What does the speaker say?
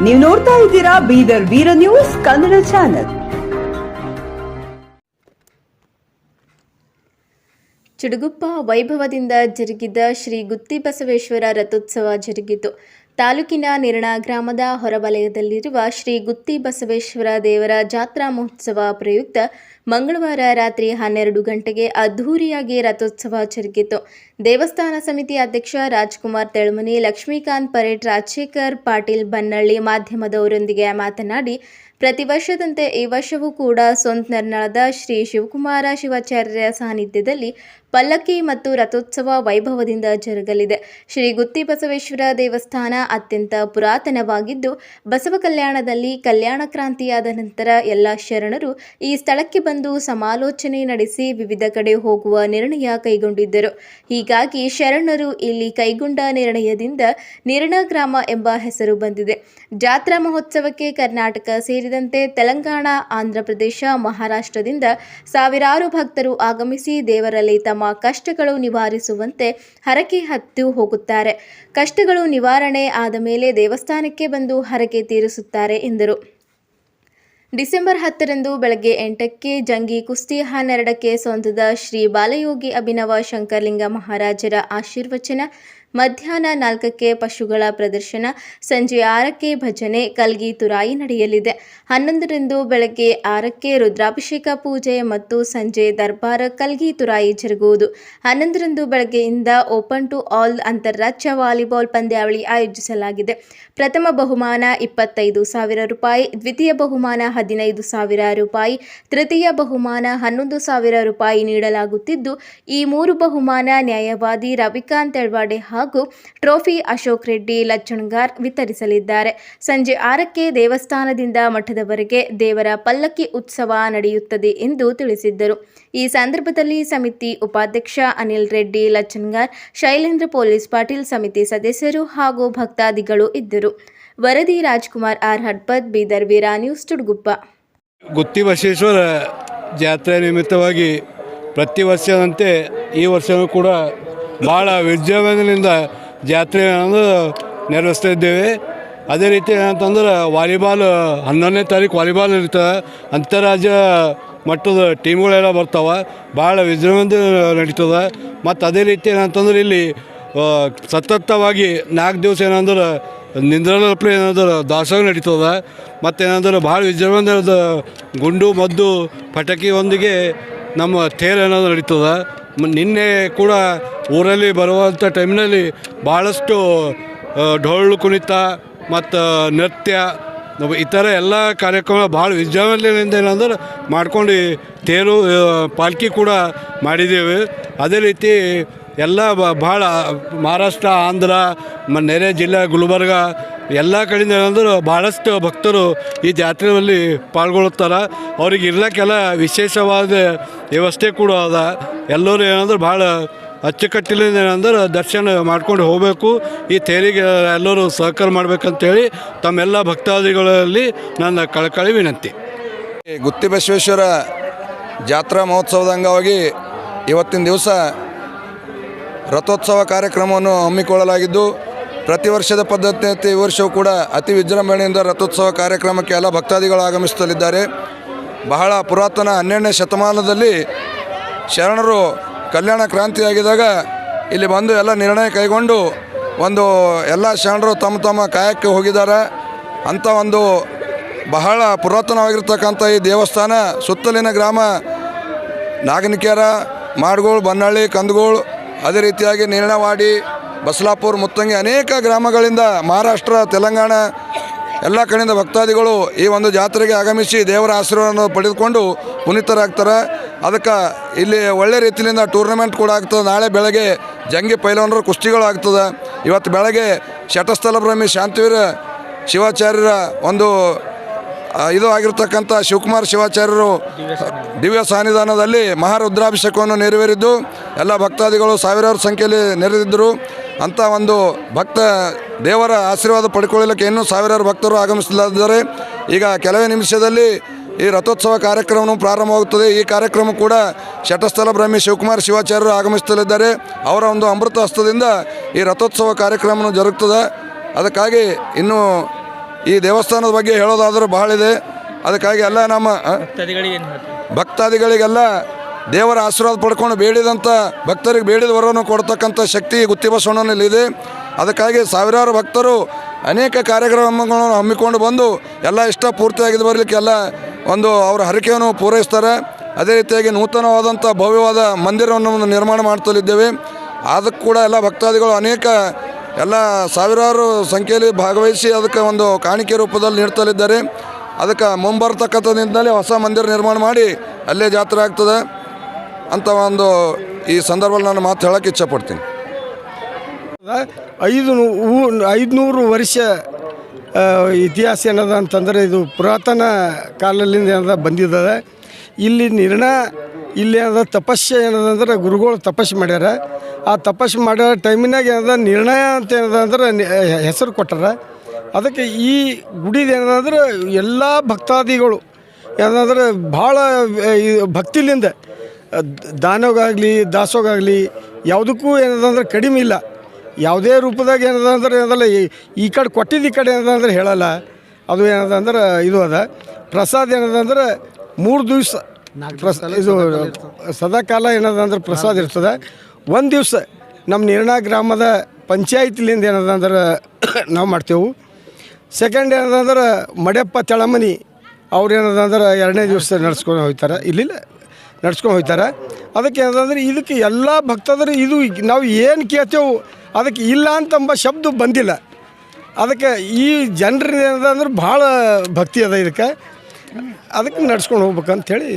ನೀವು ನೋಡ್ತಾ ಇದ್ದೀರಾ ಬೀದರ್ ವೀರ ನ್ಯೂಸ್ ಕನ್ನಡ ಚಾನೆಲ್. ಚಿಡುಗುಪ್ಪ ವೈಭವದಿಂದ ಜರುಗಿದ ಶ್ರೀ ಗುತ್ತಿ ಬಸವೇಶ್ವರ ರಥೋತ್ಸವ ಜರುಗಿತು. ತಾಲೂಕಿನ ನಿರ್ಣಾ ಗ್ರಾಮದ ಹೊರವಲಯದಲ್ಲಿರುವ ಶ್ರೀ ಗುತ್ತಿ ಬಸವೇಶ್ವರ ದೇವರ ಜಾತ್ರಾ ಮಹೋತ್ಸವ ಪ್ರಯುಕ್ತ ಮಂಗಳವಾರ ರಾತ್ರಿ 12 ಗಂಟೆಗೆ ಅದ್ಧೂರಿಯಾಗಿ ರಥೋತ್ಸವ ಜರುಗಿತು. ದೇವಸ್ಥಾನ ಸಮಿತಿ ಅಧ್ಯಕ್ಷ ರಾಜ್ಕುಮಾರ್ ತೆಳಮನಿ, ಲಕ್ಷ್ಮೀಕಾಂತ್ ಪರೇಟ್, ರಾಜಶೇಖರ್ ಪಾಟೀಲ್ ಬನ್ನಳ್ಳಿ ಮಾಧ್ಯಮದವರೊಂದಿಗೆ ಮಾತನಾಡಿ, ಪ್ರತಿ ವರ್ಷದಂತೆ ಈ ವರ್ಷವೂ ಕೂಡ ಸೊಂತ್ ನರ್ನಾಳದ ಶ್ರೀ ಶಿವಕುಮಾರ ಶಿವಾಚಾರ್ಯರ ಸಾನ್ನಿಧ್ಯದಲ್ಲಿ ಪಲ್ಲಕ್ಕಿ ಮತ್ತು ರಥೋತ್ಸವ ವೈಭವದಿಂದ ಜರುಗಲಿದೆ. ಶ್ರೀ ಗುತ್ತಿ ಬಸವೇಶ್ವರ ದೇವಸ್ಥಾನ ಅತ್ಯಂತ ಪುರಾತನವಾಗಿದ್ದು, ಬಸವ ಕಲ್ಯಾಣದಲ್ಲಿ ಕಲ್ಯಾಣ ಕ್ರಾಂತಿಯಾದ ನಂತರ ಎಲ್ಲ ಶರಣರು ಈ ಸ್ಥಳಕ್ಕೆ ಬಂದು ಸಮಾಲೋಚನೆ ನಡೆಸಿ ವಿವಿಧ ಕಡೆ ಹೋಗುವ ನಿರ್ಣಯ ಕೈಗೊಂಡಿದ್ದರು. ಹೀಗಾಗಿ ಶರಣರು ಇಲ್ಲಿ ಕೈಗೊಂಡ ನಿರ್ಣಯದಿಂದ ನಿರ್ಣಾ ಗ್ರಾಮ ಎಂಬ ಹೆಸರು ಬಂದಿದೆ. ಜಾತ್ರಾ ಮಹೋತ್ಸವಕ್ಕೆ ಕರ್ನಾಟಕ ಸೇರಿದಂತೆ ತೆಲಂಗಾಣ, ಆಂಧ್ರಪ್ರದೇಶ, ಮಹಾರಾಷ್ಟ್ರದಿಂದ ಸಾವಿರಾರು ಭಕ್ತರು ಆಗಮಿಸಿ ದೇವರಲ್ಲಿ ತಮ್ಮ ಕಷ್ಟಗಳು ನಿವಾರಿಸುವಂತೆ ಹರಕೆ ಹೊತ್ತು ಹೋಗುತ್ತಾರೆ. ಕಷ್ಟಗಳು ನಿವಾರಣೆ ಆದ ಮೇಲೆ ದೇವಸ್ಥಾನಕ್ಕೆ ಬಂದು ಹರಕೆ ತೀರಿಸುತ್ತಾರೆ ಎಂದರು. ಡಿಸೆಂಬರ್ 10ರಂದು ಬೆಳಗ್ಗೆ 8ಕ್ಕೆ ಜಂಗಿ ಕುಸ್ತಿ, 12ಕ್ಕೆ ಸೊಂತದ ಶ್ರೀ ಬಾಲಯೋಗಿ ಅಭಿನವ ಶಂಕರಲಿಂಗ ಮಹಾರಾಜರ ಆಶೀರ್ವಚನ, ಮಧ್ಯಾಹ್ನ 4ಕ್ಕೆ ಪಶುಗಳ ಪ್ರದರ್ಶನ, ಸಂಜೆ 6ಕ್ಕೆ ಭಜನೆ, ಕಲ್ಗಿ ತುರಾಯಿ ನಡೆಯಲಿದೆ. 11ರಂದು ಬೆಳಗ್ಗೆ 6ಕ್ಕೆ ರುದ್ರಾಭಿಷೇಕ ಪೂಜೆ ಮತ್ತು ಸಂಜೆ ದರ್ಬಾರ್ ಕಲ್ಗಿ ತುರಾಯಿ ಜರುಗುವುದು. 11ರಂದು ಬೆಳಗ್ಗೆಯಿಂದ ಓಪನ್ ಟು ಆಲ್ ಅಂತಾರಾಜ್ಯ ವಾಲಿಬಾಲ್ ಪಂದ್ಯಾವಳಿ ಆಯೋಜಿಸಲಾಗಿದೆ. ಪ್ರಥಮ ಬಹುಮಾನ 25,000 ರೂಪಾಯಿ, ದ್ವಿತೀಯ ಬಹುಮಾನ 15,000 ರೂಪಾಯಿ, ತೃತೀಯ ಬಹುಮಾನ 11,000 ರೂಪಾಯಿ ನೀಡಲಾಗುತ್ತಿದ್ದು, ಈ 3 ಬಹುಮಾನ ನ್ಯಾಯವಾದಿ ರವಿಕಾಂತ್ ಎಳ್ವಾಡೆ ಹಾಗೂ ಟ್ರೋಫಿ ಅಶೋಕ್ ರೆಡ್ಡಿ ಲಚ್ಚಣಗಾರ್ ವಿತರಿಸಲಿದ್ದಾರೆ. ಸಂಜೆ 6ಕ್ಕೆ ದೇವಸ್ಥಾನದಿಂದ ಮಠದವರೆಗೆ ದೇವರ ಪಲ್ಲಕ್ಕಿ ಉತ್ಸವ ನಡೆಯುತ್ತದೆ ಎಂದು ತಿಳಿಸಿದ್ದರು. ಈ ಸಂದರ್ಭದಲ್ಲಿ ಸಮಿತಿ ಉಪಾಧ್ಯಕ್ಷ ಅನಿಲ್ ರೆಡ್ಡಿ ಲಚ್ಚಣಗಾರ್, ಶೈಲೇಂದ್ರ ಪೊಲೀಸ್ ಪಾಟೀಲ್, ಸಮಿತಿ ಸದಸ್ಯರು ಹಾಗೂ ಭಕ್ತಾದಿಗಳು ಇದ್ದರು. ವರದಿ ರಾಜ್ಕುಮಾರ್ ಆರ್ ಹಡ್ಪದ್, ಬೀದರ್ ವೀರ ನ್ಯೂಸ್, ಚಿಡುಗುಪ್ಪ. ಗುತ್ತಿ ಬಸವೇಶ್ವರ ಜಾತ್ರೆ ನಿಮಿತ್ತವಾಗಿ ಪ್ರತಿ ವರ್ಷದಂತೆ ಈ ವರ್ಷವೂ ಕೂಡ ಭಾಳ ವಿಜೃಂಭಣೆಯಿಂದ ಜಾತ್ರೆ ನೆರವೇರಿಸ್ತಾ ಇದ್ದೇವೆ. ಅದೇ ರೀತಿ ಏನಂತಂದ್ರೆ ವಾಲಿಬಾಲ್ 11ನೇ ತಾರೀಕು ವಾಲಿಬಾಲ್ ಇರ್ತದೆ. ಅಂತಾರಾಜ್ಯ ಮಟ್ಟದ ಟೀಮ್ಗಳೆಲ್ಲ ಬರ್ತಾವೆ. ಭಾಳ ವಿಜೃಂಭಣೆ ನಡೀತದೆ. ಮತ್ತು ಅದೇ ರೀತಿ ಏನಂತಂದ್ರೆ ಇಲ್ಲಿ ಸತತವಾಗಿ 4 ದಿವಸ ಏನಂದ್ರೆ ನಿಂದ್ರಲಪ್ಲೆ ಏನಾದ್ರೆ ದಾಸೋಹ ನಡೀತದೆ. ಮತ್ತು ಏನಂದ್ರೆ ಭಾಳ ವಿಜೃಂಭಣೆ ಗುಂಡು ಮದ್ದು ಪಟಾಕಿಯೊಂದಿಗೆ ನಮ್ಮ ತೇರು ಏನಾದ್ರು ನಡೀತದೆ. ನಿನ್ನೆ ಕೂಡ ಊರಲ್ಲಿ ಬರುವಂಥ ಟೈಮ್ನಲ್ಲಿ ಭಾಳಷ್ಟು ಡೊಳ್ಳು ಕುಣಿತ ಮತ್ತು ನೃತ್ಯ ಈ ಥರ ಎಲ್ಲ ಕಾರ್ಯಕ್ರಮ ಭಾಳ ವಿಜೃಂಭಣೆಯಿಂದ ಏನಂದ್ರೆ ಮಾಡ್ಕೊಂಡು ತೇರು ಪಾಲ್ಕಿ ಕೂಡ ಮಾಡಿದ್ದೇವೆ. ಅದೇ ರೀತಿ ಎಲ್ಲ ಭಾಳ ಮಹಾರಾಷ್ಟ್ರ, ಆಂಧ್ರ, ನೆರೆ ಜಿಲ್ಲೆ ಗುಲ್ಬರ್ಗ ಎಲ್ಲ ಕಡೆಯಿಂದ ಏನಂದ್ರೆ ಭಾಳಷ್ಟು ಭಕ್ತರು ಈ ಜಾತ್ರೆಯಲ್ಲಿ ಪಾಲ್ಗೊಳ್ಳುತ್ತಾರೆ. ಅವ್ರಿಗೆ ಇರ್ಲಿಕ್ಕೆಲ್ಲ ವಿಶೇಷವಾದ ವ್ಯವಸ್ಥೆ ಕೂಡ ಅದ. ಎಲ್ಲರೂ ಏನಂದ್ರೆ ಭಾಳ ಅಚ್ಚುಕಟ್ಟಿಲಿಂದ ಏನಂದ್ರೆ ದರ್ಶನ ಮಾಡ್ಕೊಂಡು ಹೋಗಬೇಕು. ಈ ತೇರಿಗೆ ಎಲ್ಲರೂ ಸಹಕಾರ ಮಾಡಬೇಕಂತೇಳಿ ತಮ್ಮೆಲ್ಲ ಭಕ್ತಾದಿಗಳಲ್ಲಿ ನನ್ನ ಕಳಕಳಿ ವಿನಂತಿ. ಗುತ್ತಿ ಬಸವೇಶ್ವರ ಜಾತ್ರಾ ಮಹೋತ್ಸವದ ಅಂಗವಾಗಿ ಇವತ್ತಿನ ದಿವಸ ರಥೋತ್ಸವ ಕಾರ್ಯಕ್ರಮವನ್ನು ಹಮ್ಮಿಕೊಳ್ಳಲಾಗಿದ್ದು, ಪ್ರತಿ ವರ್ಷದ ಪದ್ಧತಿಯಂತೆ ಈ ವರ್ಷವೂ ಕೂಡ ಅತಿ ವಿಜೃಂಭಣೆಯಿಂದ ರಥೋತ್ಸವ ಕಾರ್ಯಕ್ರಮಕ್ಕೆ ಎಲ್ಲ ಭಕ್ತಾದಿಗಳು ಆಗಮಿಸುತ್ತಲಿದ್ದಾರೆ. ಬಹಳ ಪುರಾತನ 12ನೇ ಶತಮಾನದಲ್ಲಿ ಶರಣರು ಕಲ್ಯಾಣ ಕ್ರಾಂತಿಯಾಗಿದ್ದಾಗ ಇಲ್ಲಿ ಬಂದು ಎಲ್ಲ ನಿರ್ಣಯ ಕೈಗೊಂಡು ಎಲ್ಲ ಶರಣರು ತಮ್ಮ ತಮ್ಮ ಕಾಯಕ್ಕೆ ಹೋಗಿದ್ದಾರೆ. ಅಂಥ ಒಂದು ಬಹಳ ಪುರಾತನವಾಗಿರ್ತಕ್ಕಂಥ ಈ ದೇವಸ್ಥಾನ ಸುತ್ತಲಿನ ಗ್ರಾಮ ನಾಗನಿಕೇರ, ಮಾಡ್ಗೋಳು, ಬನ್ನಳ್ಳಿ, ಕಂದಗೋಳು, ಅದೇ ರೀತಿಯಾಗಿ ನಿರ್ಣವಾಡಿ, ಬಸಲಾಪುರ, ಮುತ್ತಂಗಿ ಅನೇಕ ಗ್ರಾಮಗಳಿಂದ ಮಹಾರಾಷ್ಟ್ರ, ತೆಲಂಗಾಣ ಎಲ್ಲ ಕಡೆಯಿಂದ ಭಕ್ತಾದಿಗಳು ಈ ಒಂದು ಜಾತ್ರೆಗೆ ಆಗಮಿಸಿ ದೇವರ ಆಶೀರ್ವಾದವನ್ನು ಪಡೆದುಕೊಂಡು ಪುನೀತರಾಗ್ತಾರೆ. ಅದಕ್ಕೆ ಇಲ್ಲಿ ಒಳ್ಳೆ ರೀತಿಯಿಂದ ಟೂರ್ನಮೆಂಟ್ ಕೂಡ ಆಗ್ತದೆ. ನಾಳೆ ಬೆಳಗ್ಗೆ ಜಂಗಿ ಪೈಲವಾನರು ಕುಸ್ತಿಗಳು ಆಗ್ತದೆ. ಇವತ್ತು ಬೆಳಗ್ಗೆ ಶಟಸ್ಥಲ ಬ್ರಹ್ಮಿ ಶಾಂತಿವೀರ ಶಿವಾಚಾರ್ಯರ ಒಂದು ಇದು ಆಗಿರ್ತಕ್ಕಂಥ ಶಿವಕುಮಾರ ಶಿವಾಚಾರ್ಯರು ದಿವ್ಯ ಸಾನ್ನಿಧಾನದಲ್ಲಿ ಮಹಾರುದ್ರಾಭಿಷೇಕವನ್ನು ನೆರವೇರಿದ್ದು ಎಲ್ಲ ಭಕ್ತಾದಿಗಳು ಸಾವಿರಾರು ಸಂಖ್ಯೆಯಲ್ಲಿ ನೆರೆದಿದ್ದರು. ಅಂಥ ಒಂದು ಭಕ್ತ ದೇವರ ಆಶೀರ್ವಾದ ಪಡ್ಕೊಳ್ಳಲಿಕ್ಕೆ ಇನ್ನೂ ಸಾವಿರಾರು ಭಕ್ತರು ಆಗಮಿಸಲಿದ್ದಾರೆ. ಈಗ ಕೆಲವೇ ನಿಮಿಷದಲ್ಲಿ ಈ ರಥೋತ್ಸವ ಕಾರ್ಯಕ್ರಮವು ಪ್ರಾರಂಭವಾಗುತ್ತದೆ. ಈ ಕಾರ್ಯಕ್ರಮ ಕೂಡ ಶಟಸ್ಥಲ ಬ್ರಹ್ಮಿ ಶಿವಕುಮಾರ್ ಶಿವಾಚಾರ್ಯರು ಆಗಮಿಸುತ್ತಲಿದ್ದಾರೆ. ಅವರ ಒಂದು ಅಮೃತ ಹಸ್ತದಿಂದ ಈ ರಥೋತ್ಸವ ಕಾರ್ಯಕ್ರಮ ಜರುಗುತ್ತದೆ. ಅದಕ್ಕಾಗಿ ಇನ್ನು ಈ ದೇವಸ್ಥಾನದ ಬಗ್ಗೆ ಹೇಳೋದಾದರೂ ಬಹಳ ಇದೆ. ಅದಕ್ಕಾಗಿ ಎಲ್ಲ ನಮ್ಮ ಭಕ್ತಾದಿಗಳಿಗೆಲ್ಲ ದೇವರ ಆಶೀರ್ವಾದ ಪಡ್ಕೊಂಡು ಬೇಡಿದಂಥ ಭಕ್ತರಿಗೆ ಬೇಡಿದ ವರವನ್ನು ಕೊಡ್ತಕ್ಕಂಥ ಶಕ್ತಿ ಗುತ್ತಿ ಬಸವಣ್ಣನಲ್ಲಿದೆ. ಅದಕ್ಕಾಗಿ ಸಾವಿರಾರು ಭಕ್ತರು ಅನೇಕ ಕಾರ್ಯಕ್ರಮಗಳನ್ನು ಹಮ್ಮಿಕೊಂಡು ಬಂದು ಎಲ್ಲ ಇಷ್ಟ ಪೂರ್ತಿಯಾಗಿದ್ದು ಬರಲಿಕ್ಕೆ ಎಲ್ಲ ಒಂದು ಅವರ ಹರಕೆಯನ್ನು ಪೂರೈಸ್ತಾರೆ. ಅದೇ ರೀತಿಯಾಗಿ ನೂತನವಾದಂಥ ಭವ್ಯವಾದ ಮಂದಿರವನ್ನು ನಿರ್ಮಾಣ ಮಾಡ್ತಲಿದ್ದೇವೆ. ಅದಕ್ಕೆ ಕೂಡ ಎಲ್ಲ ಭಕ್ತಾದಿಗಳು ಅನೇಕ ಎಲ್ಲ ಸಾವಿರಾರು ಸಂಖ್ಯೆಯಲ್ಲಿ ಭಾಗವಹಿಸಿ ಅದಕ್ಕೆ ಒಂದು ಕಾಣಿಕೆ ರೂಪದಲ್ಲಿ ನೀಡ್ತಲಿದ್ದಾರೆ. ಅದಕ್ಕೆ ಮುಂಬರ್ತಕ್ಕಂಥ ನಿಟ್ಟಿನಲ್ಲಿ ಹೊಸ ಮಂದಿರ ನಿರ್ಮಾಣ ಮಾಡಿ ಅಲ್ಲೇ ಜಾತ್ರೆ ಆಗ್ತದೆ ಅಂತ ಒಂದು ಈ ಸಂದರ್ಭದಲ್ಲಿ ನಾನು ಮಾತು ಹೇಳೋಕ್ಕೆ ಇಚ್ಛಪಡ್ತೀನಿ. 500 ವರ್ಷ ಇತಿಹಾಸ ಏನದ ಅಂತಂದರೆ ಇದು ಪುರಾತನ ಕಾಲದಿಂದ ಏನದ ಬಂದಿದ್ದದ. ಇಲ್ಲಿ ಇಲ್ಲಿ ಏನದ ತಪಸ್ಸೆ ಏನದಂದ್ರೆ ಗುರುಗಳು ತಪಸ್ಸು ಮಾಡ್ಯಾರ. ಆ ತಪಸ್ಸು ಮಾಡೋ ಟೈಮಿನಾಗ ಏನದ ನಿರ್ಣಯ ಅಂತ ಏನದ ಅಂದ್ರೆ ಹೆಸರು ಕೊಟ್ಟಾರ. ಅದಕ್ಕೆ ಈ ಗುಡಿದು ಏನದಂದ್ರೆ ಎಲ್ಲ ಭಕ್ತಾದಿಗಳು ಏನಂದ್ರೆ ಭಾಳ ಭಕ್ತಿಲಿಂದ ದಾನೋಗಾಗಲಿ ದಾಸೋಗಾಗಲಿ ಯಾವುದಕ್ಕೂ ಏನದಂದ್ರೆ ಕಡಿಮೆ ಇಲ್ಲ. ಯಾವುದೇ ರೂಪದಾಗ ಏನದಂದ್ರೆ ಏನದಲ್ಲ ಈ ಕಡೆ ಕೊಟ್ಟಿದ್ದು ಈ ಕಡೆ ಏನದಂದ್ರೆ ಹೇಳಲ್ಲ. ಅದು ಏನದಂದ್ರೆ ಇದು ಅದ ಪ್ರಸಾದ ಏನದಂದ್ರೆ 3 ದಿವಸ ಇದು ಸದಾಕಾಲ ಏನದಂದ್ರೆ ಪ್ರಸಾದ ಇರ್ತದೆ. ಒಂದು ದಿವಸ ನಮ್ಮ ನಿರ್ಣಯ ಗ್ರಾಮದ ಪಂಚಾಯತಿಲಿಂದ ಏನದಂದ್ರೆ ನಾವು ಮಾಡ್ತೇವೆ. ಸೆಕೆಂಡ್ ಏನದಂದ್ರೆ ಮಡ್ಯಪ್ಪ ತೆಳಮನಿ ಅವ್ರು ಏನದಂದ್ರೆ 2ನೇ ದಿವಸ ನಡ್ಸ್ಕೊಂಡು ಹೋಗ್ತಾರೆ. ಇಲ್ಲಿಲ್ಲ ನಡ್ಸ್ಕೊಂಡು ಹೋಗ್ತಾರೆ. ಅದಕ್ಕೆ ಏನಂದ್ರೆ ಇದಕ್ಕೆ ಎಲ್ಲ ಭಕ್ತರು ಇದು ನಾವು ಏನು ಕೇಳ್ತೇವೆ ಅದಕ್ಕೆ ಇಲ್ಲ ಅಂತಂಬ ಶಬ್ದ ಬಂದಿಲ್ಲ. ಅದಕ್ಕೆ ಈ ಜನರು ಏನಂದ್ರೆ ಭಾಳ ಭಕ್ತಿ ಅದ ಇದಕ್ಕೆ. ಅದಕ್ಕೆ ನಡ್ಸ್ಕೊಂಡು ಹೋಗ್ಬೇಕಂತೇಳಿ